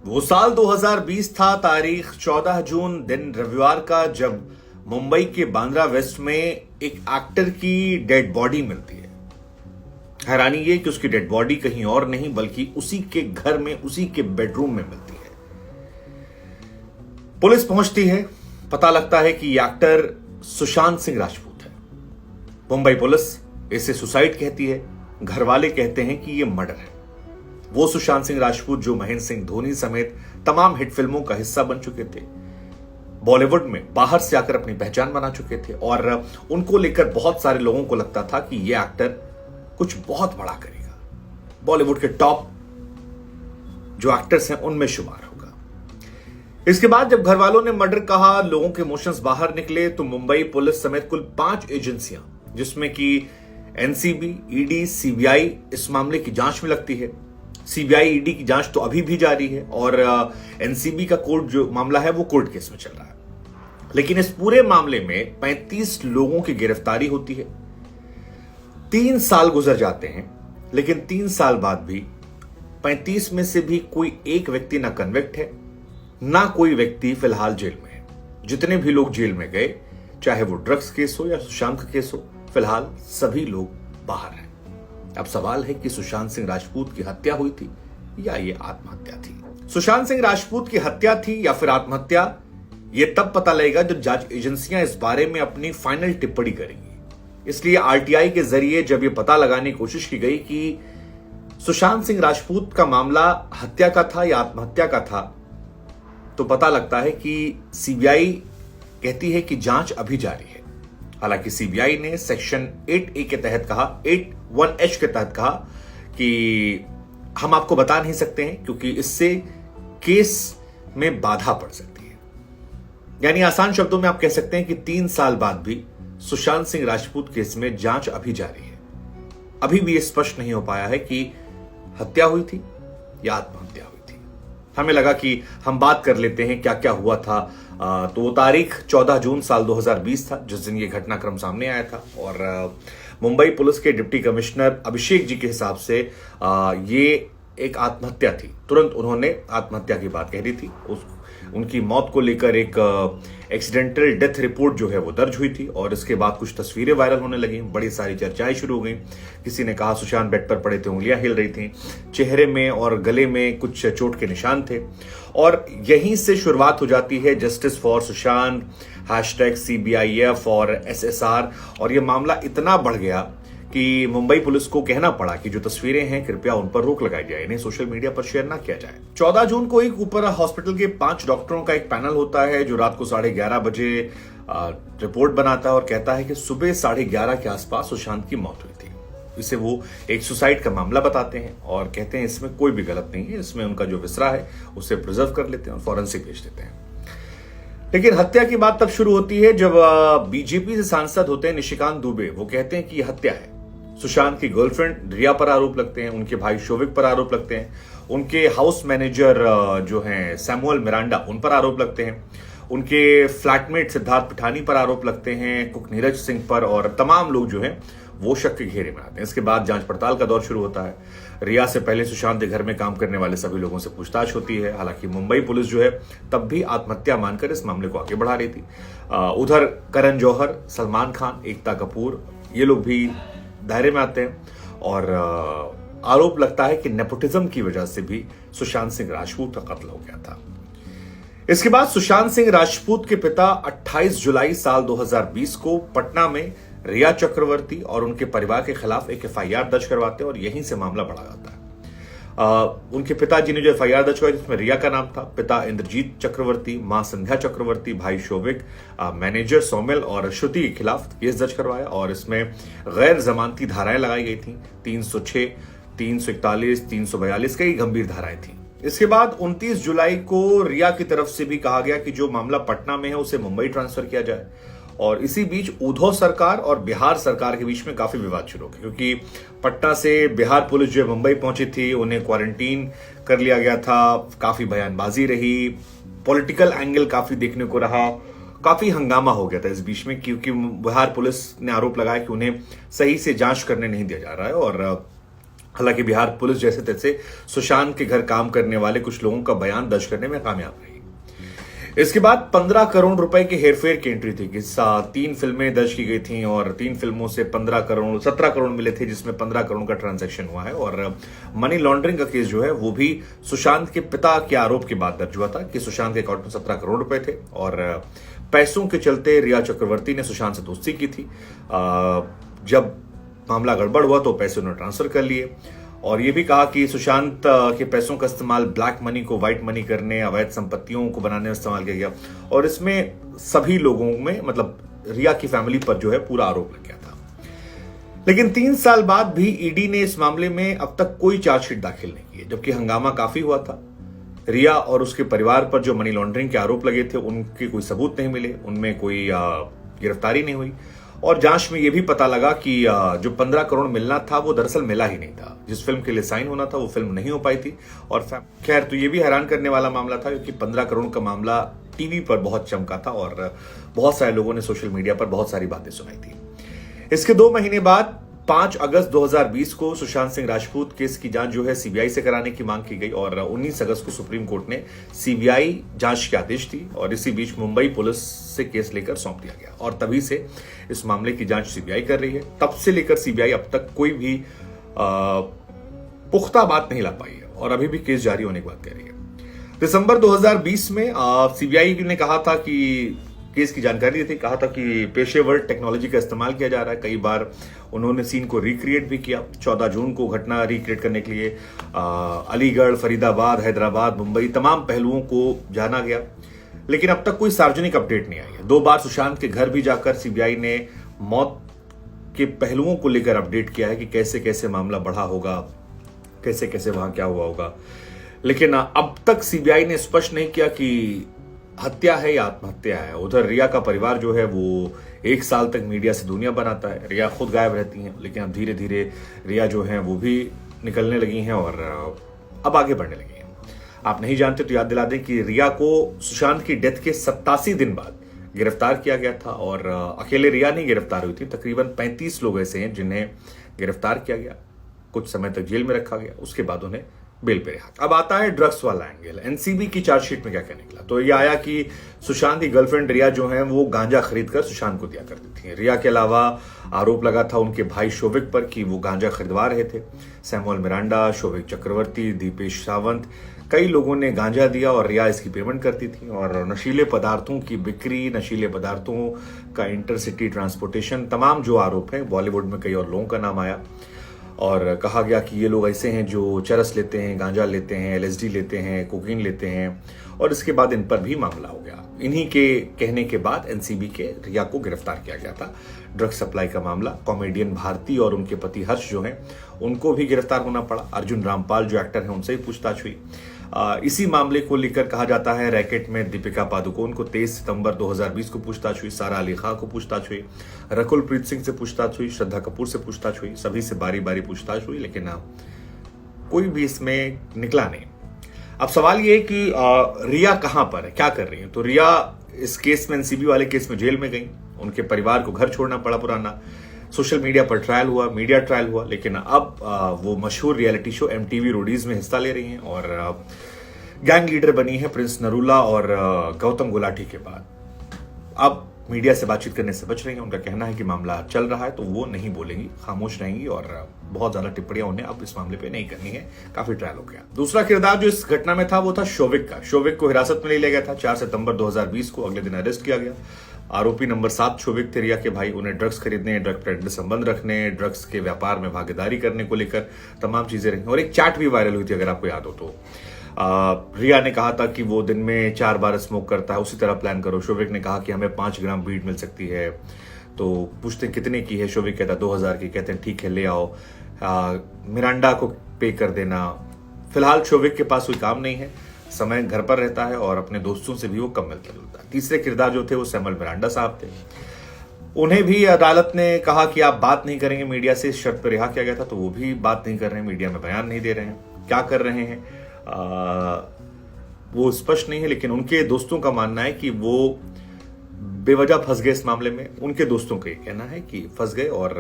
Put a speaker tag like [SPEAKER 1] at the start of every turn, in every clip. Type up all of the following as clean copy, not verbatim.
[SPEAKER 1] वो साल 2020 था, तारीख 14 जून, दिन रविवार का, जब मुंबई के बांद्रा वेस्ट में एक एक्टर की डेड बॉडी मिलती है। हैरानी ये कि उसकी डेड बॉडी कहीं और नहीं बल्कि उसी के घर में, उसी के बेडरूम में मिलती है। पुलिस पहुंचती है, पता लगता है कि ये एक्टर सुशांत सिंह राजपूत है। मुंबई पुलिस इसे सुसाइड कहती है, घर वाले कहते हैं कि यह मर्डर है। वो सुशांत सिंह राजपूत जो महेंद्र सिंह धोनी समेत तमाम हिट फिल्मों का हिस्सा बन चुके थे, बॉलीवुड में बाहर से आकर अपनी पहचान बना चुके थे, और उनको लेकर बहुत सारे लोगों को लगता था कि यह एक्टर कुछ बहुत बड़ा करेगा, बॉलीवुड के टॉप जो एक्टर्स हैं उनमें शुमार होगा। इसके बाद जब घर वालों ने मर्डर कहा, लोगों के इमोशंस बाहर निकले, तो मुंबई पुलिस समेत कुल 5 एजेंसियां, जिसमें कि एनसीबी, ईडी, सीबीआई इस मामले की जांच में लगती है। सीबीआई, ईडी की जांच तो अभी भी जारी है, और एनसीबी का कोर्ट जो मामला है वो कोर्ट केस में चल रहा है। लेकिन इस पूरे मामले में 35 लोगों की गिरफ्तारी होती है। 3 साल गुजर जाते हैं, लेकिन 3 साल बाद भी 35 में से भी कोई एक व्यक्ति ना कन्विक्ट है, ना कोई व्यक्ति फिलहाल जेल में है। जितने भी लोग जेल में गए, चाहे वो ड्रग्स केस हो या सुशांत का केस हो, फिलहाल सभी लोग बाहर हैं। अब सवाल है कि सुशांत सिंह राजपूत की हत्या हुई थी या ये आत्महत्या थी। सुशांत सिंह राजपूत की हत्या थी या फिर आत्महत्या, ये तब पता लगेगा जब जांच एजेंसियां इस बारे में अपनी फाइनल टिप्पणी करेंगी। इसलिए आरटीआई के जरिए जब ये पता लगाने की कोशिश की गई कि सुशांत सिंह राजपूत का मामला हत्या का था या आत्महत्या का था, तो पता लगता है कि सीबीआई कहती है कि जांच अभी जारी है। हालांकि सीबीआई ने सेक्शन 8A के तहत कहा, 81H के तहत कहा कि हम आपको बता नहीं सकते हैं क्योंकि इससे केस में बाधा पड़ सकती है। यानी आसान शब्दों में आप कह सकते हैं कि 3 साल बाद भी सुशांत सिंह राजपूत केस में जांच अभी जारी है। अभी भी यह स्पष्ट नहीं हो पाया है कि हत्या हुई थी या आत्महत्या हुई थी। हमें लगा कि हम बात कर लेते हैं क्या क्या हुआ था। तो वो तारीख 14 जून साल 2020 था जिस दिन ये घटनाक्रम सामने आया था, और मुंबई पुलिस के डिप्टी कमिश्नर अभिषेक जी के हिसाब से ये एक आत्महत्या थी। तुरंत उन्होंने आत्महत्या की बात कह दी थी। उनकी मौत को लेकर एक एक्सीडेंटल डेथ रिपोर्ट जो है वो दर्ज हुई थी, और इसके बाद कुछ तस्वीरें वायरल होने लगी, बड़ी सारी चर्चाएं शुरू हो गई। किसी ने कहा सुशांत बेड पर पड़े थे, उंगलियां हिल रही थी, चेहरे में और गले में कुछ चोट के निशान थे, और यहीं से शुरुआत हो जाती है जस्टिस फॉर सुशांत, #CBIF और SSR, और यह मामला इतना बढ़ गया कि मुंबई पुलिस को कहना पड़ा कि जो तस्वीरें हैं कृपया उन पर रोक लगाई जाए, इन्हें सोशल मीडिया पर शेयर ना किया जाए। 14 जून को एक ऊपर हॉस्पिटल के 5 डॉक्टरों का एक पैनल होता है जो रात को 11:30 बजे रिपोर्ट बनाता है और कहता है कि सुबह 11:30 के आसपास सुशांत की मौत हुई थी। इसे वो एक सुसाइड का मामला बताते हैं और कहते हैं इसमें कोई भी गलत नहीं है, इसमें उनका जो विसरा है उसे प्रिजर्व कर लेते हैं और फॉरेंसिक भेज देते हैं। लेकिन हत्या की बात तब शुरू होती है जब बीजेपी से सांसद होते हैं निशिकांत दुबे। वो कहते हैं कि यह हत्या है। सुशांत की गर्लफ्रेंड रिया पर आरोप लगते हैं, उनके भाई शोविक पर आरोप लगते हैं, उनके हाउस मैनेजर जो हैं सैमुअल मिरांडा उन पर आरोप लगते हैं, उनके फ्लैटमेट सिद्धार्थ पिठानी पर आरोप लगते हैं, कुक नीरज सिंह पर, और तमाम लोग जो हैं वो शक के घेरे में आते हैं। इसके बाद जांच पड़ताल का दौर शुरू होता है। रिया से पहले सुशांत के घर में काम करने वाले सभी लोगों से पूछताछ होती है। हालांकि मुंबई पुलिस जो है तब भी आत्महत्या मानकर इस मामले को आगे बढ़ा रही थी। उधर करण जौहर, सलमान खान, एकता कपूर, ये लोग भी दायरे में आते हैं, और आरोप लगता है कि नेपोटिज्म की वजह से भी सुशांत सिंह राजपूत का कत्ल हो गया था। इसके बाद सुशांत सिंह राजपूत के पिता 28 जुलाई साल 2020 को पटना में रिया चक्रवर्ती और उनके परिवार के खिलाफ एक FIR दर्ज करवाते हैं, और यहीं से मामला बढ़ा जाता है। उनके पिताजी ने जो FIR दर्ज करवाई जिसमें रिया का नाम था, पिता इंद्रजीत चक्रवर्ती, मां संध्या चक्रवर्ती, भाई शोविक, मैनेजर सौमिल और श्रुति के खिलाफ केस दर्ज करवाया, और इसमें गैर जमानती धाराएं लगाई गई थी। 306, 341, 342 कई गंभीर धाराएं थी। इसके बाद 29 जुलाई को रिया की तरफ से भी कहा गया कि जो मामला पटना में है उसे मुंबई ट्रांसफर किया जाए, और इसी बीच उद्धव सरकार और बिहार सरकार के बीच में काफी विवाद शुरू हो गया, क्योंकि पटना से बिहार पुलिस जो मुंबई पहुंची थी उन्हें क्वारंटीन कर लिया गया था। काफी बयानबाजी रही, पॉलिटिकल एंगल काफी देखने को रहा, काफी हंगामा हो गया था इस बीच में, क्योंकि बिहार पुलिस ने आरोप लगाया कि उन्हें सही से जांच करने नहीं दिया जा रहा है, और हालांकि बिहार पुलिस जैसे तैसे सुशांत के घर काम करने वाले कुछ लोगों का बयान दर्ज करने में कामयाब रही। इसके बाद 15 करोड़ रुपए के हेरफेर की एंट्री थी कि 3 फिल्में दर्ज की गई थी और 3 फिल्मों से 17 करोड़ मिले थे, जिसमें 15 करोड़ का ट्रांजैक्शन हुआ है। और मनी लॉन्ड्रिंग का केस जो है वो भी सुशांत के पिता के आरोप के बाद दर्ज हुआ था कि सुशांत के अकाउंट में 17 करोड़ रुपए थे और पैसों के चलते रिया चक्रवर्ती ने सुशांत से दोस्ती की थी। जब मामला गड़बड़ हुआ तो पैसे उन्होंने ट्रांसफर कर लिए और ये भी कहा कि सुशांत के पैसों का इस्तेमाल ब्लैक मनी को व्हाइट मनी करने, अवैध संपत्तियों को बनाने में इस्तेमाल किया गया और इसमें सभी लोगों में मतलब रिया की फैमिली पर जो है पूरा आरोप लग गया था। लेकिन 3 साल बाद भी ईडी ने इस मामले में अब तक कोई चार्जशीट दाखिल नहीं की, जबकि हंगामा काफी हुआ था। रिया और उसके परिवार पर जो मनी लॉन्ड्रिंग के आरोप लगे थे उनके कोई सबूत नहीं मिले, उनमें कोई गिरफ्तारी नहीं हुई और जांच में यह भी पता लगा कि जो 15 करोड़ मिलना था वो दरअसल मिला ही नहीं था। जिस फिल्म के लिए साइन होना था वो फिल्म नहीं हो पाई थी। और खैर, तो ये भी हैरान करने वाला मामला था क्योंकि 15 करोड़ का मामला टीवी पर बहुत चमका था और बहुत सारे लोगों ने सोशल मीडिया पर बहुत सारी बातें सुनाई थी। इसके 2 महीने बाद 5 अगस्त 2020 को सुशांत सिंह राजपूत केस की जांच जो है सीबीआई से कराने की मांग की गई और 19 अगस्त को सुप्रीम कोर्ट ने सीबीआई जांच के आदेश दी और इसी बीच मुंबई पुलिस से केस लेकर सौंप दिया गया और तभी से इस मामले की जांच सीबीआई कर रही है। तब से लेकर सीबीआई अब तक कोई भी पुख्ता बात नहीं ला पाई है और अभी भी केस जारी होने की बात कर रही है। दिसंबर 2020 में सीबीआई ने कहा था कि केस की जानकारी दी थी, कहा था कि पेशेवर टेक्नोलॉजी का इस्तेमाल किया जा रहा है। कई बार उन्होंने सीन को रिक्रिएट भी किया। 14 जून को घटना रिक्रिएट करने के लिए अलीगढ़, फरीदाबाद, हैदराबाद, मुंबई तमाम पहलुओं को जाना गया, लेकिन अब तक कोई सार्वजनिक अपडेट नहीं आई है। 2 बार सुशांत के घर भी जाकर सीबीआई ने मौत के पहलुओं को लेकर अपडेट किया है कि कैसे कैसे मामला बढ़ा होगा, कैसे कैसे वहां क्या हुआ होगा, लेकिन अब तक सीबीआई ने स्पष्ट नहीं किया कि हत्या है या आत्महत्या है। उधर रिया का परिवार जो है वो 1 साल तक मीडिया से दुनिया बनाता है। रिया खुद गायब रहती हैं, लेकिन अब धीरे धीरे रिया जो है वो भी निकलने लगी हैं और अब आगे बढ़ने लगी हैं। आप नहीं जानते तो याद दिला दें कि रिया को सुशांत की डेथ के 87 दिन बाद गिरफ्तार किया गया था और अकेले रिया नहीं गिरफ्तार हुई थी, तकरीबन 35 लोग ऐसे हैं जिन्हें गिरफ्तार किया गया, कुछ समय तक जेल में रखा गया, उसके बाद उन्हें बेल पे रिहा। अब आता है ड्रग्स वाला एंगल। एनसीबी की चार्जशीट में क्या क्या निकला, तो ये आया कि सुशांत की गर्लफ्रेंड रिया जो है वो गांजा खरीदकर सुशांत को दिया करती थी। रिया के अलावा आरोप लगा था उनके भाई शोविक पर कि वो गांजा खरीदवा रहे थे। सैमुअल मिरांडा, शोविक चक्रवर्ती, दीपेश सावंत, कई लोगों ने गांजा दिया और रिया इसकी पेमेंट करती थी। और नशीले पदार्थों की बिक्री, नशीले पदार्थों का इंटरसिटी ट्रांसपोर्टेशन, तमाम जो आरोप है, बॉलीवुड में कई और लोगों का नाम आया और कहा गया कि ये लोग ऐसे हैं जो चरस लेते हैं, गांजा लेते हैं, एलएसडी लेते हैं, कोकीन लेते हैं और इसके बाद इन पर भी मामला हो गया। इन्हीं के कहने के बाद एनसीबी के रिया को गिरफ्तार किया गया था। ड्रग सप्लाई का मामला, कॉमेडियन भारती और उनके पति हर्ष जो हैं उनको भी गिरफ्तार होना पड़ा। अर्जुन रामपाल जो एक्टर हैं उनसे भी पूछताछ हुई। इसी मामले को लेकर कहा जाता है रैकेट में दीपिका पादुकोण को 23 सितंबर 2020 को पूछताछ हुई, सारा अली खान को पूछताछ हुई, रकुल प्रीत सिंह से पूछताछ हुई, श्रद्धा कपूर से पूछताछ हुई, सभी से बारी बारी पूछताछ हुई, लेकिन कोई भी इसमें निकला नहीं। अब सवाल ये है कि रिया कहां पर है, क्या कर रही है। तो रिया इस केस में, एनसीबी वाले केस में जेल में गई, उनके परिवार को घर छोड़ना पड़ा पुराना, सोशल मीडिया पर ट्रायल हुआ, मीडिया ट्रायल हुआ, लेकिन अब वो मशहूर रियलिटी शो एमटीवी रोडीज में हिस्सा ले रही हैं और गैंग लीडर बनी है प्रिंस नरूला और गौतम गुलाटी के बाद। अब मीडिया से बातचीत करने से बच रही हैं। उनका कहना है कि मामला चल रहा है तो वो नहीं बोलेंगी, खामोश रहेंगी और बहुत ज्यादा टिप्पणियां उन्हें अब इस मामले पे नहीं करनी है, काफी ट्रायल हो गया। दूसरा किरदार जो इस घटना में था वो था शोविक का। शोविक को हिरासत में ले लिया गया था 4 सितंबर 2020 को, अगले दिन अरेस्ट किया गया। आरोपी नंबर 7 शोविक थे रिया के भाई। उन्हें ड्रग्स खरीदने, ड्रग ट्रेड में संबंध रखने, ड्रग्स के व्यापार में भागीदारी करने को लेकर तमाम चीजें रही और एक चैट भी वायरल हुई थी, अगर आपको याद हो तो। रिया ने कहा था कि वो दिन में 4 बार स्मोक करता है, उसी तरह प्लान करो। शोविक ने कहा कि हमें 5 ग्राम वीड मिल सकती है, तो पूछते कितने की है, शोविक कहता 2000 की, कहते हैं ठीक है ले आओ, मिरांडा को पे कर देना। फिलहाल शोविक के पास कोई काम नहीं है, समय घर पर रहता है और अपने दोस्तों से भी वो कम मिलता जुलता है। तीसरे किरदार जो थे वो सैमुअल मिरांडा साहब थे। उन्हें भी अदालत ने कहा कि आप बात नहीं करेंगे मीडिया से, इस शर्त पर रिहा किया गया था, तो वो भी बात नहीं कर रहे हैं, मीडिया में बयान नहीं दे रहे हैं। क्या कर रहे हैं वो स्पष्ट नहीं है, लेकिन उनके दोस्तों का मानना है कि वो बेवजह फंस गए इस मामले में। उनके दोस्तों का ये कहना है कि फंस गए और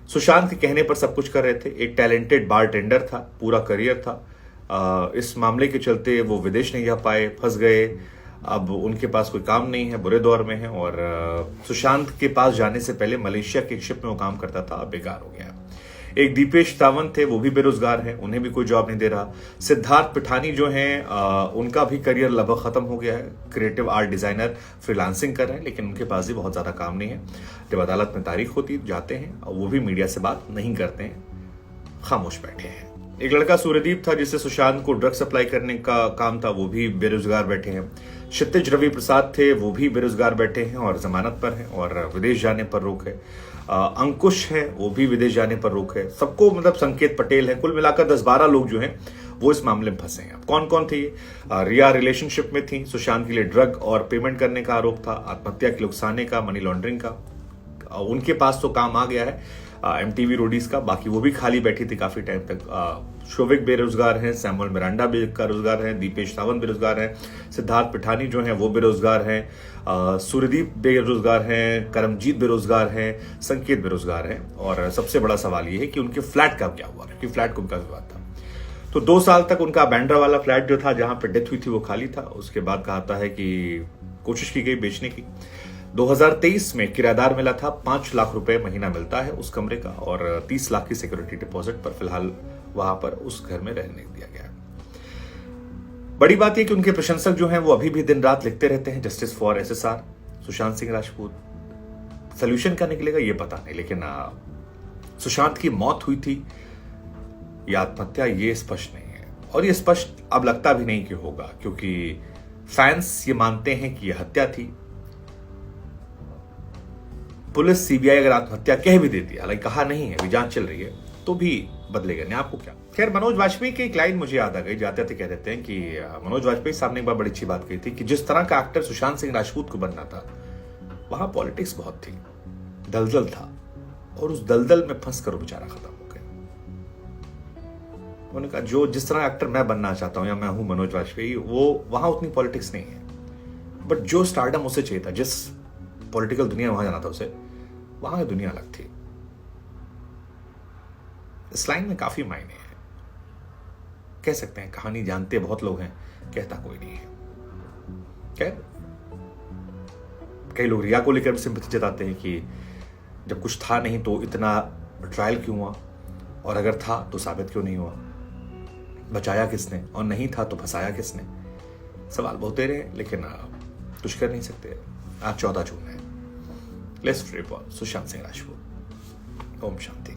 [SPEAKER 1] सुशांत के कहने पर सब कुछ कर रहे थे। एक टैलेंटेड बारटेंडर था, पूरा करियर था। इस मामले के चलते वो विदेश नहीं जा पाए, फंस गए। अब उनके पास कोई काम नहीं है, बुरे दौर में है। और सुशांत के पास जाने से पहले मलेशिया के शिप में वो काम करता था, अब बेकार हो गया। एक दीपेश सावंत थे, वो भी बेरोजगार हैं, उन्हें भी कोई जॉब नहीं दे रहा। सिद्धार्थ पिठानी जो हैं, उनका भी करियर लगभग खत्म हो गया है। क्रिएटिव आर्ट डिजाइनर, फ्रीलांसिंग कर रहे हैं, लेकिन उनके पास भी बहुत ज्यादा काम नहीं है। जब अदालत में तारीख होती जाते हैं और वो भी मीडिया से बात नहीं करते हैं, खामोश बैठे हैं। एक लड़का सूर्यदीप था, जिसे सुशांत को ड्रग सप्लाई करने का काम था, वो भी बेरोजगार बैठे हैं। क्षितिज रवि प्रसाद थे, वो भी बेरोजगार बैठे हैं और जमानत पर हैं और विदेश जाने पर रोक है। अंकुश है, वो भी विदेश जाने पर रोक है। सबको मतलब संकेत पटेल है, कुल मिलाकर 10-12 लोग जो हैं वो इस मामले में फंसे हैं। कौन कौन थे ये? रिया रिलेशनशिप में थी, सुशांत के लिए ड्रग और पेमेंट करने का आरोप था, आत्महत्या के लिए उकसाने का, मनी लॉन्ड्रिंग का। उनके पास तो काम आ गया है MTV रोडीज का, बाकी वो भी खाली बैठी थी काफी टाइम तक। शोविक बेरोजगार हैं, सैमुअल मिरांडा बेरोजगार हैं, दीपेश सावंत बेरोजगार हैं, सिद्धार्थ पिठानी जो हैं वो बेरोजगार हैं, सूर्यदीप बेरोजगार हैं, करमजीत बेरोजगार हैं, संकेत बेरोजगार हैं। और सबसे बड़ा सवाल ये है कि उनके फ्लैट का क्या हुआ, क्योंकि फ्लैट को उनका विवाद था। तो 2 साल तक उनका बैंड्रा वाला फ्लैट जो था, जहां पर डेथ हुई थी, वो खाली था। उसके बाद कहा है कि कोशिश की गई बेचने की। 2023 में किराएदार मिला था, 5 लाख रुपए महीना मिलता है उस कमरे का, और 30 लाख की सिक्योरिटी डिपॉजिट पर फिलहाल वहां पर उस घर में रहने दिया गया। बड़ी बात यह कि उनके प्रशंसक जो हैं वो अभी भी दिन रात लिखते रहते हैं, justice for SSR Sushant Singh Rajput. Solution क्या निकलेगा ये पता नहीं, लेकिन सुशांत की मौत हुई थी या आत्महत्या ये स्पष्ट नहीं है। और ये स्पष्ट अब लगता भी नहीं कि होगा, क्योंकि फैंस ये मानते हैं कि यह हत्या थी। पुलिस CBI अगर आत्महत्या कह भी देती है, हालांकि कहा नहीं है, अभी जांच चल रही है, तो भी बदलेगा नहीं, आपको क्या। खैर, मनोज वाजपेयी की एक लाइन मुझे याद आ गई, जाते थे कह देते हैं कि मनोज वाजपेयी साहब ने एक बार बड़ी अच्छी बात कही थी कि जिस तरह का एक्टर सुशांत सिंह राजपूत को बनना था, वहां पॉलिटिक्स बहुत थी, दलदल था, और उस दलदल में फंस कर बेचारा खत्म हो गया। उन्होंने कहा जो जिस तरह एक्टर मैं बनना चाहता हूं, या मैं हूं मनोज वाजपेयी, वो वहां उतनी पॉलिटिक्स नहीं है, बट जो स्टारडम उसे चाहिए था, जिस पॉलिटिकल दुनिया वहां जाना था उसे, वहां की दुनिया अलग थी। इस लाइन में काफी मायने हैं। कह सकते हैं कहानी जानते बहुत लोग हैं, कहता कोई नहीं है। खैर, कई लोग रिया को लेकर सिंपैथी जताते हैं कि जब कुछ था नहीं तो इतना ट्रायल क्यों हुआ, और अगर था तो साबित क्यों नहीं हुआ, बचाया किसने, और नहीं था तो फंसाया किसने। सवाल बहुत तेरे हैं, लेकिन कुछ कर नहीं सकते। आज 14 जून है। Let's free for Sushant Singh Rajput. ओम शांति।